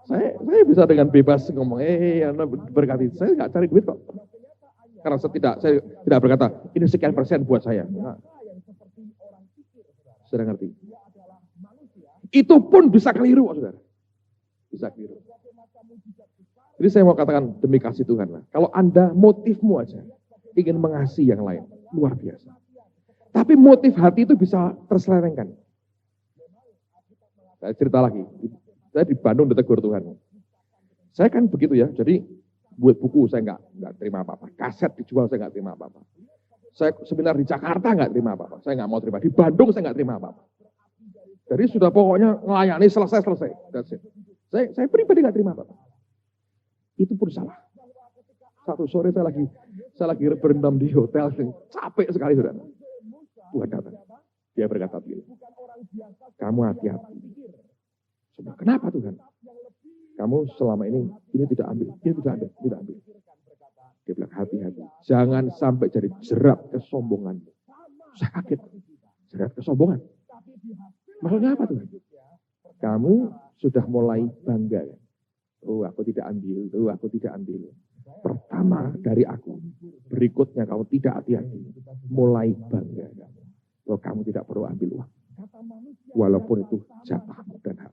Saya bisa dengan bebas ngomong, Anda berkati. Saya nggak cari duit kok. Karena saya tidak berkata, ini sekian persen buat saya. Nah, sudah ngerti. Itu pun bisa keliru, saudara. Bisa keliru. Jadi saya mau katakan demi kasih Tuhan lah. Kalau Anda motifmu aja ingin mengasihi yang lain, luar biasa. Tapi motif hati itu bisa terselewengkan. Saya cerita lagi. Saya di Bandung ditegur Tuhan. Saya kan begitu ya. Jadi buat buku saya nggak terima apa-apa. Kaset dijual saya nggak terima apa-apa. Saya seminar di Jakarta nggak terima apa-apa. Saya nggak mau terima. Di Bandung saya nggak terima apa-apa. Jadi sudah pokoknya melayani selesai. Saya pribadi nggak terima apa-apa. Itu pun salah. Satu sore saya lagi berendam di hotel, capek sekali saudara. Tuhan datang. Dia berkata begini, kamu hati-hati. Kenapa Tuhan? Kamu selama ini tidak ambil. Dia tidak ambil. Dia bilang hati-hati. Jangan sampai jadi jerat kesombongan. Saya kaget. Jerat kesombongan. Maksudnya apa Tuhan? Kamu sudah mulai bangga. Aku tidak ambil. Pertama dari aku. Berikutnya kamu tidak hati-hati. Mulai bangga. Bahwa kamu tidak perlu ambil uang. Walaupun itu jatahmu dan hak.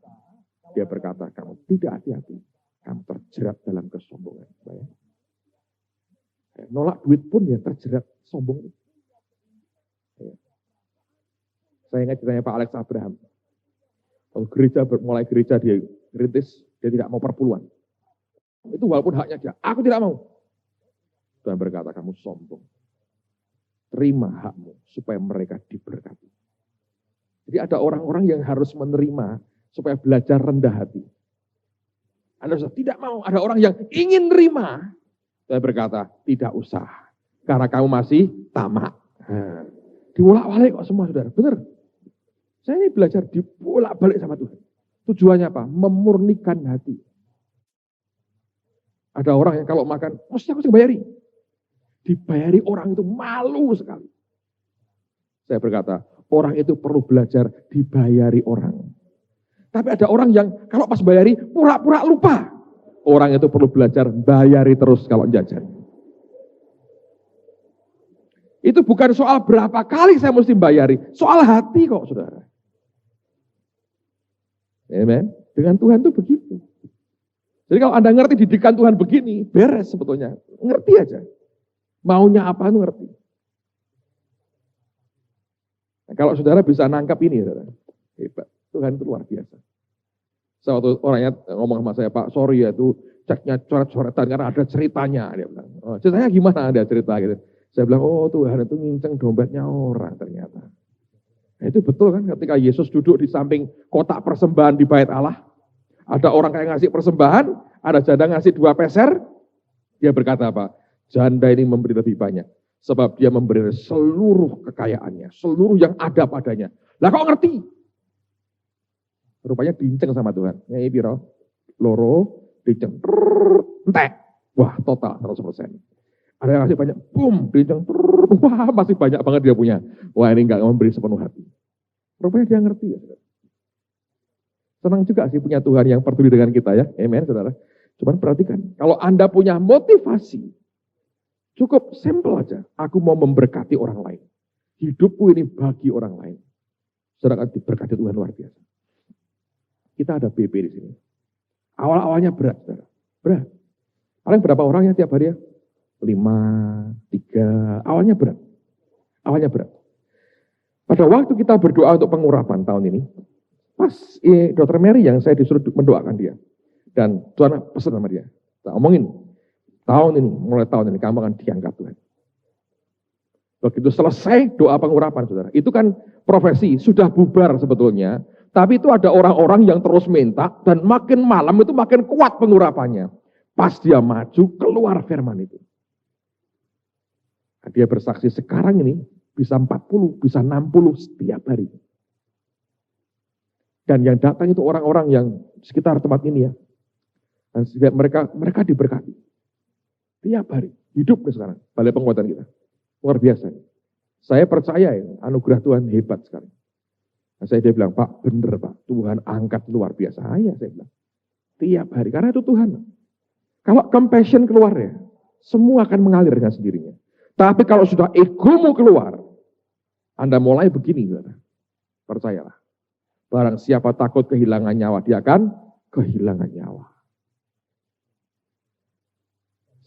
Dia berkata, kamu tidak hati-hati. Kamu terjerat dalam kesombongan. Nolak duit pun ya terjerat sombong. Saya ingat ceritanya Pak Alex Abraham. Kalau mulai gereja dia rintis, dia tidak mau perpuluhan. Itu walaupun haknya dia. Aku tidak mau. Tuhan berkata, kamu sombong. Terima hakmu supaya mereka diberkati. Jadi ada orang-orang yang harus menerima supaya belajar rendah hati. Anda tidak mau. Ada orang yang ingin nerima. Tuhan berkata, tidak usah. Karena kamu masih tamak. Dibolak-balik kok semua saudara. Benar. Saya ini belajar dibolak-balik sama Tuhan. Tujuannya apa? Memurnikan hati. Ada orang yang kalau makan, mesti aku bayari. Dibayari orang itu malu sekali. Saya berkata, orang itu perlu belajar dibayari orang. Tapi ada orang yang kalau pas bayari, pura-pura lupa. Orang itu perlu belajar bayari terus kalau jajan. Itu bukan soal berapa kali saya mesti bayari. Soal hati kok, saudara. Amen. Dengan Tuhan itu begitu. Jadi kalau Anda ngerti didikan Tuhan begini, beres sebetulnya. Ngerti aja. Maunya apa itu ngerti. Nah, kalau saudara bisa nangkap ini, saudara, hebat. Tuhan itu luar biasa. Waktu orangnya ngomong sama saya, Pak, sorry ya itu ceknya coret-coretan karena ada ceritanya. Dia bilang, ceritanya gimana ada cerita gitu. Saya bilang, Tuhan itu nginceng dompetnya orang ternyata. Nah, itu betul kan ketika Yesus duduk di samping kotak persembahan di bait Allah. Ada orang kayak ngasih persembahan, ada janda ngasih 2 peser. Dia berkata apa? Janda ini memberi lebih banyak. Sebab dia memberi seluruh kekayaannya. Seluruh yang ada padanya. Lah kok ngerti? Rupanya diinceng sama Tuhan. Nyai piro? Loro, diinceng. Entek. Wah total 100%. Ada yang ngasih banyak, boom, diinceng. Wah masih banyak banget dia punya. Wah ini enggak memberi sepenuh hati. Rupanya dia ngerti ya saudara. Senang juga sih punya Tuhan yang peduli dengan kita ya. Amen saudara. Cuman perhatikan, kalau Anda punya motivasi, cukup simple aja. Aku mau memberkati orang lain. Hidupku ini bagi orang lain. Saudara akan diberkati Tuhan luar biasa. Kita ada BP di sini. Awal-awalnya berat, saudara. Berat. Paling berapa orang ya tiap hari ya? 5, 3. Awalnya berat. Awalnya berat. Pada waktu kita berdoa untuk pengurapan tahun ini, pas Dr. Mary yang saya disuruh mendoakan dia. Dan Tuhan pesan sama dia. Kita omongin, mulai tahun ini kamu akan diangkat Tuhan. Begitu selesai doa pengurapan, saudara. Itu kan profesi, sudah bubar sebetulnya. Tapi itu ada orang-orang yang terus minta, dan makin malam itu makin kuat pengurapannya. Pas dia maju, keluar firman itu. Nah, dia bersaksi sekarang ini bisa 40, bisa 60 setiap hari. Dan yang datang itu orang-orang yang sekitar tempat ini ya. Dan mereka diberkati. Tiap hari. Hidup sekarang. Balai penguatan kita. Luar biasa. Saya percaya ya, anugerah Tuhan hebat sekali. Nah, dia bilang, Pak, bener Pak. Tuhan angkat luar biasa. Saya bilang. Tiap hari. Karena itu Tuhan. Kalau compassion keluar ya, semua akan mengalir dengan sendirinya. Tapi kalau sudah egomu keluar, Anda mulai begini. Saudara. Percayalah. Barang siapa takut kehilangan nyawa, dia akan kehilangan nyawa.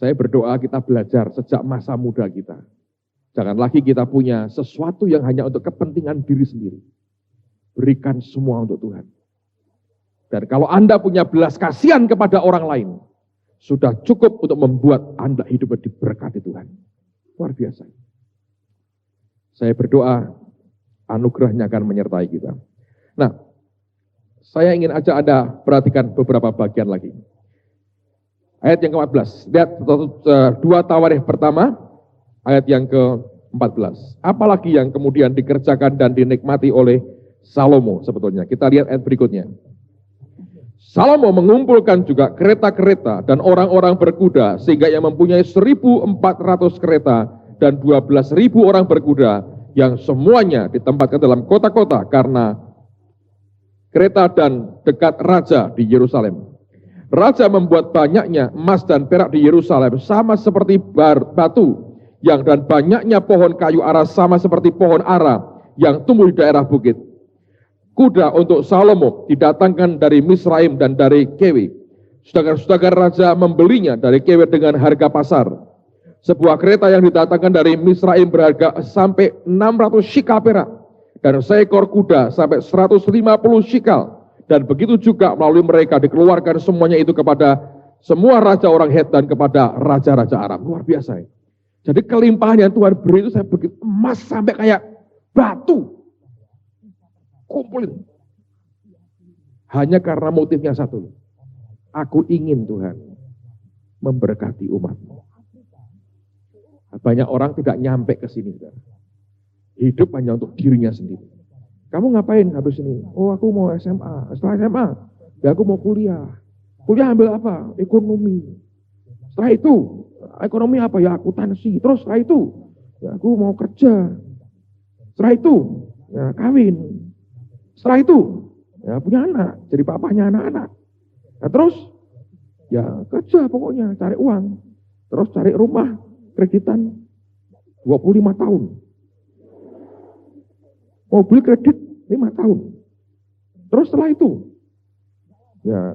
Saya berdoa kita belajar sejak masa muda kita. Jangan lagi kita punya sesuatu yang hanya untuk kepentingan diri sendiri. Berikan semua untuk Tuhan. Dan kalau Anda punya belas kasihan kepada orang lain, sudah cukup untuk membuat Anda hidup diberkati Tuhan. Luar biasa. Saya berdoa, anugerahnya akan menyertai kita. Nah, saya ingin ajak Anda perhatikan beberapa bagian lagi. Ayat yang ke-14. Lihat 2 Tawarikh pertama, ayat yang ke-14. Apalagi yang kemudian dikerjakan dan dinikmati oleh Salomo sebetulnya. Kita lihat ayat berikutnya. Salomo mengumpulkan juga kereta-kereta dan orang-orang berkuda, sehingga ia mempunyai 1.400 kereta dan 12.000 orang berkuda, yang semuanya ditempatkan dalam kota-kota karena kereta dan dekat raja di Yerusalem. Raja membuat banyaknya emas dan perak di Yerusalem sama seperti batu, yang dan banyaknya pohon kayu ara sama seperti pohon ara yang tumbuh di daerah bukit. Kuda untuk Salomo didatangkan dari Misraim dan dari Kewi. Saudagar-saudagar raja membelinya dari Kewi dengan harga pasar. Sebuah kereta yang didatangkan dari Misraim berharga sampai 600 shikal perak. Dan seekor kuda sampai 150 shikal. Dan begitu juga melalui mereka dikeluarkan semuanya itu kepada semua raja orang Het dan kepada raja-raja Aram. Luar biasa ya. Jadi kelimpahan yang Tuhan beri itu saya begitu emas sampai kayak batu. Kumpulin. Hanya karena motifnya satu. Aku ingin Tuhan memberkati umatmu. Banyak orang tidak nyampe ke sini. Hidup hanya untuk dirinya sendiri. Kamu ngapain habis ini? Oh, aku mau SMA. Setelah SMA, ya aku mau kuliah. Kuliah ambil apa? Ekonomi. Setelah itu, ekonomi apa? Ya akuntansi. Terus setelah itu, ya aku mau kerja. Setelah itu, ya kawin. Setelah itu, ya punya anak. Jadi papahnya anak-anak. Nah terus, ya kerja pokoknya. Cari uang. Terus cari rumah. Kreditan 25 tahun. Mobil kredit 5 tahun. Terus setelah itu, ya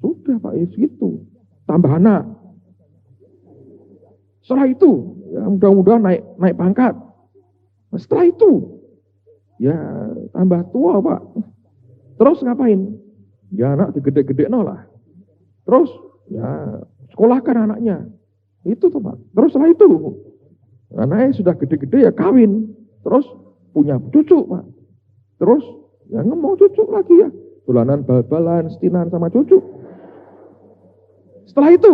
sudah Pak, ya segitu. Tambah anak. Setelah itu, ya mudah-mudahan naik pangkat. Nah, setelah itu, ya tambah tua Pak. Terus ngapain? Ya anak digede-gede lah. Terus, ya sekolahkan anaknya. Itu tuh Pak. Terus setelah itu, anaknya sudah gede-gede ya kawin. Terus punya cucu Pak. Terus ya mau cucu lagi ya. Tulanan, bal-balan, setinan sama cucu. Setelah itu,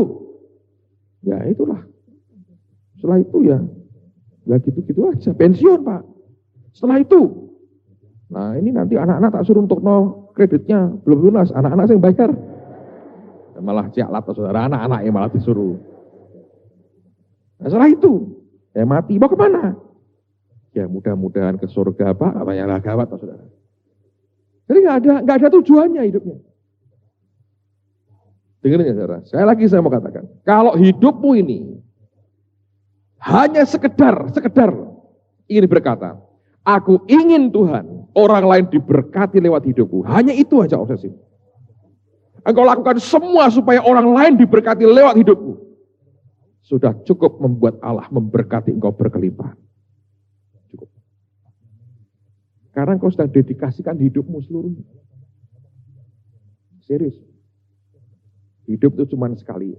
ya itulah. Setelah itu ya gitu-gitu aja. Pensiun Pak. Setelah itu, nah ini nanti anak-anak tak suruh untuk kreditnya belum lunas. Anak-anak yang bayar. Malah cialat saudara, anak-anak yang malah disuruh. Nah, setelah itu, ya mati. Mau kemana? Ya mudah-mudahan ke surga Pak, apa yang gawat saudara. Jadi nggak ada tujuannya hidupnya. Dengerin ya saudara. Saya mau katakan, kalau hidupmu ini hanya sekedar ingin berkata, aku ingin Tuhan orang lain diberkati lewat hidupku. Hanya itu aja obsesi. Engkau lakukan semua supaya orang lain diberkati lewat hidupku. Sudah cukup membuat Allah memberkati engkau berkelimpahan. Cukup. Karena engkau sedang dedikasikan hidupmu seluruhnya. Serius. Hidup itu cuma sekali.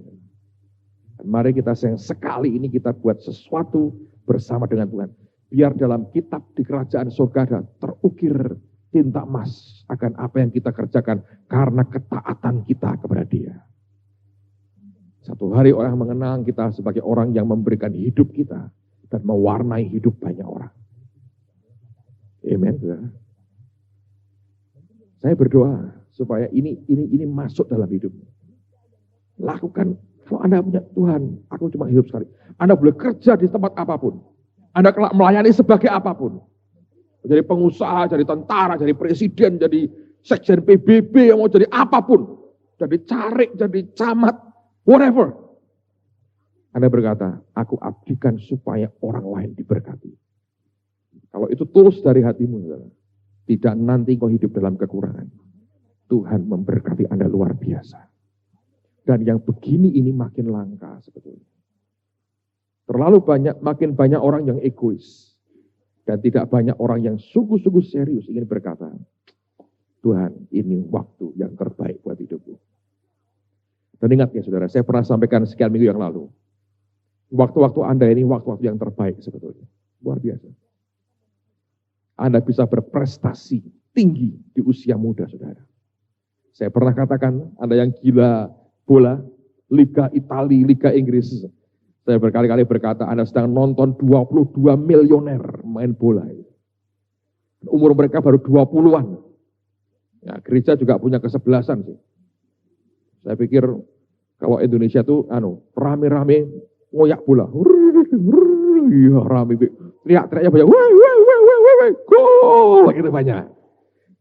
Dan mari kita sayang sekali ini kita buat sesuatu bersama dengan Tuhan. Biar dalam kitab di kerajaan surga terukir tinta emas akan apa yang kita kerjakan karena ketaatan kita kepada Dia. Satu hari orang mengenang kita sebagai orang yang memberikan hidup kita dan mewarnai hidup banyak orang. Amen. Saya berdoa supaya ini masuk dalam hidup. Lakukan. Kalau Anda punya Tuhan, aku cuma hidup sekali. Anda boleh kerja di tempat apapun. Anda kelak melayani sebagai apapun. Jadi pengusaha, jadi tentara, jadi presiden, jadi sekjen PBB, yang mau jadi apapun. Jadi carik, jadi camat, whatever. Anda berkata, aku abdikan supaya orang lain diberkati. Kalau itu tulus dari hatimu, tidak nanti kau hidup dalam kekurangan. Tuhan memberkati Anda luar biasa. Dan yang begini ini makin langka sebetulnya. Terlalu makin banyak orang yang egois. Dan tidak banyak orang yang sungguh-sungguh serius ingin berkata, Tuhan ini waktu yang terbaik buat hidupku. Dan ingat ya saudara, saya pernah sampaikan sekian minggu yang lalu. Waktu-waktu Anda ini waktu-waktu yang terbaik sebetulnya. Luar biasa. Anda bisa berprestasi tinggi di usia muda saudara. Saya pernah katakan, Anda yang gila bola, Liga Italia, Liga Inggris. Saya berkali-kali berkata, Anda sedang nonton 22 milioner main bola. Umur mereka baru 20-an. Ya, gereja juga punya kesebelasan sih. Saya pikir kalau Indonesia tuh rame-rame ngoyak bola. Iya rame. Teriak-teriaknya banyak. Woi, gol gitu banyak.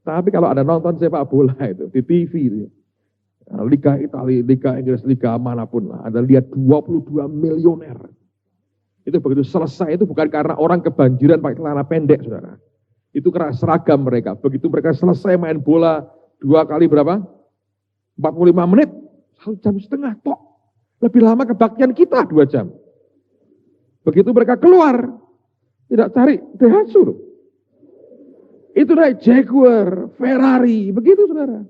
Tapi kalau Anda nonton sepak bola itu di TV itu, Liga Italia, Liga Inggris, Liga manapun lah. Anda lihat 22 milioner. Itu begitu selesai, itu bukan karena orang kebanjiran pakai celana pendek, saudara. Itu karena seragam mereka. Begitu mereka selesai main bola 2 kali berapa? 45 menit, 1 jam setengah, tok. Lebih lama kebaktian kita 2 jam. Begitu mereka keluar, tidak cari Daihatsu. Itu naik Jaguar, Ferrari, begitu saudara.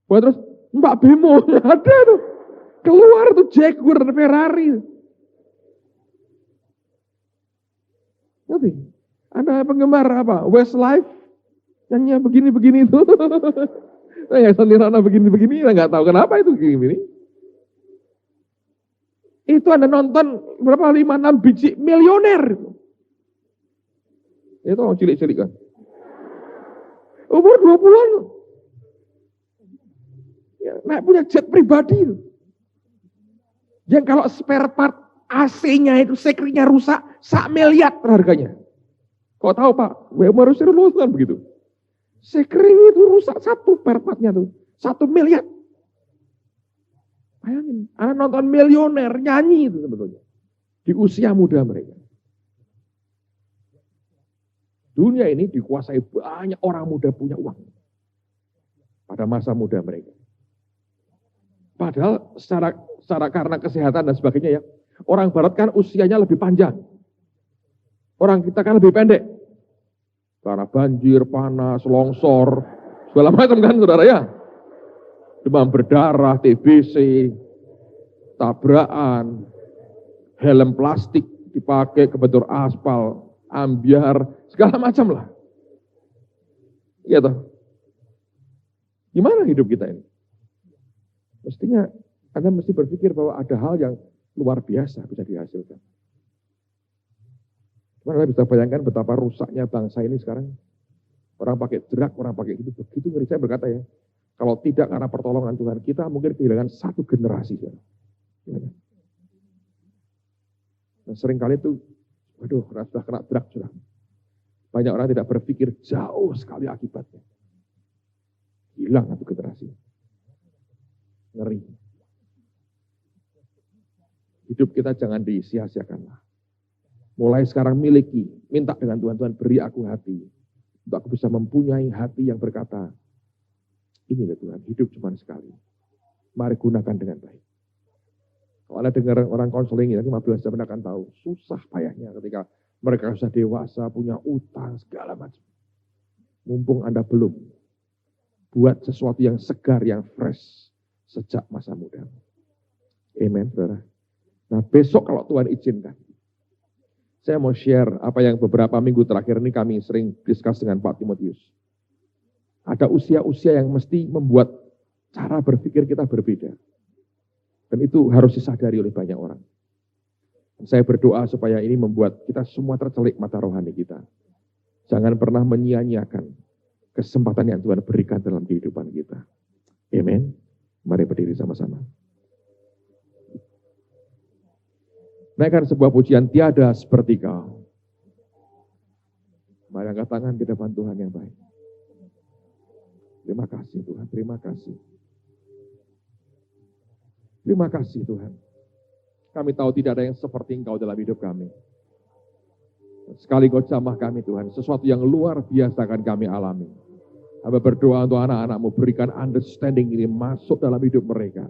Wah, terus Mbak Bemo ada tuh. Keluar tuh Jaguar dan Ferrari. Ngerti? Anda penggemar apa? Westlife? Nyanyi begini-begini itu. Yang Nirvana begini-begini, nggak tahu kenapa itu gini. Itu Anda nonton berapa? 5-6 biji milioner. Itu orang cilik-cilik kan. Umur 20-an. Ya, naik punya jet pribadi. Yang kalau spare part AC-nya itu sekringnya rusak, 1 miliar harganya. Kau tahu Pak, WMR Sirulus kan begitu. Sekring itu rusak 1 spare partnya tuh, 1 miliar. Bayangin, anak nonton milioner nyanyi itu sebetulnya. Di usia muda mereka. Dunia ini dikuasai banyak orang muda punya uang. Pada masa muda mereka. Padahal secara karena kesehatan dan sebagainya ya, orang barat kan usianya lebih panjang. Orang kita kan lebih pendek. Karena banjir, panas, longsor, segala macam kan saudara ya. Demam berdarah, TBC, tabrakan, helm plastik dipakai kebentur aspal, ambiar, segala macam lah. Iya toh. Gimana hidup kita ini? Mestinya Anda mesti berpikir bahwa ada hal yang luar biasa bisa dihasilkan. Cuma Anda bisa bayangkan betapa rusaknya bangsa ini sekarang. Orang pakai drug, orang pakai gitu. Begitu ngeri. Saya berkata ya, kalau tidak karena pertolongan Tuhan, kita mungkin kehilangan 1 generasi. Dan seringkali itu, waduh, sudah kena drug sudah. Banyak orang tidak berpikir jauh sekali akibatnya. Hilang 1 generasi. Ngeri. Hidup kita jangan disia-siakanlah. Mulai sekarang miliki, minta dengan Tuhan, Tuhan beri aku hati. Untuk aku bisa mempunyai hati yang berkata, inilah Tuhan, hidup cuma sekali. Mari gunakan dengan baik. Kalau Anda dengar orang konseling ya, 15 jam Anda akan tahu, susah payahnya ketika mereka sudah dewasa, punya utang, segala macam. Mumpung Anda belum, buat sesuatu yang segar, yang fresh, sejak masa muda. Amen, saudara. Nah, besok kalau Tuhan izinkan, saya mau share apa yang beberapa minggu terakhir ini kami sering discuss dengan Pak Timotius. Ada usia-usia yang mesti membuat cara berpikir kita berbeda. Dan itu harus disadari oleh banyak orang. Saya berdoa supaya ini membuat kita semua tercelik mata rohani kita. Jangan pernah menyia-nyiakan kesempatan yang Tuhan berikan dalam kehidupan kita. Amen. Mari berdiri sama-sama. Naikkan sebuah pujian, tiada seperti Kau. Mari angkat tangan di depan Tuhan yang baik. Terima kasih Tuhan, terima kasih. Terima kasih Tuhan. Kami tahu tidak ada yang seperti Engkau dalam hidup kami. Sekali Kau jamah kami Tuhan, sesuatu yang luar biasa akan kami alami. Hamba berdoa untuk anak-anak-Mu, berikan understanding ini masuk dalam hidup mereka.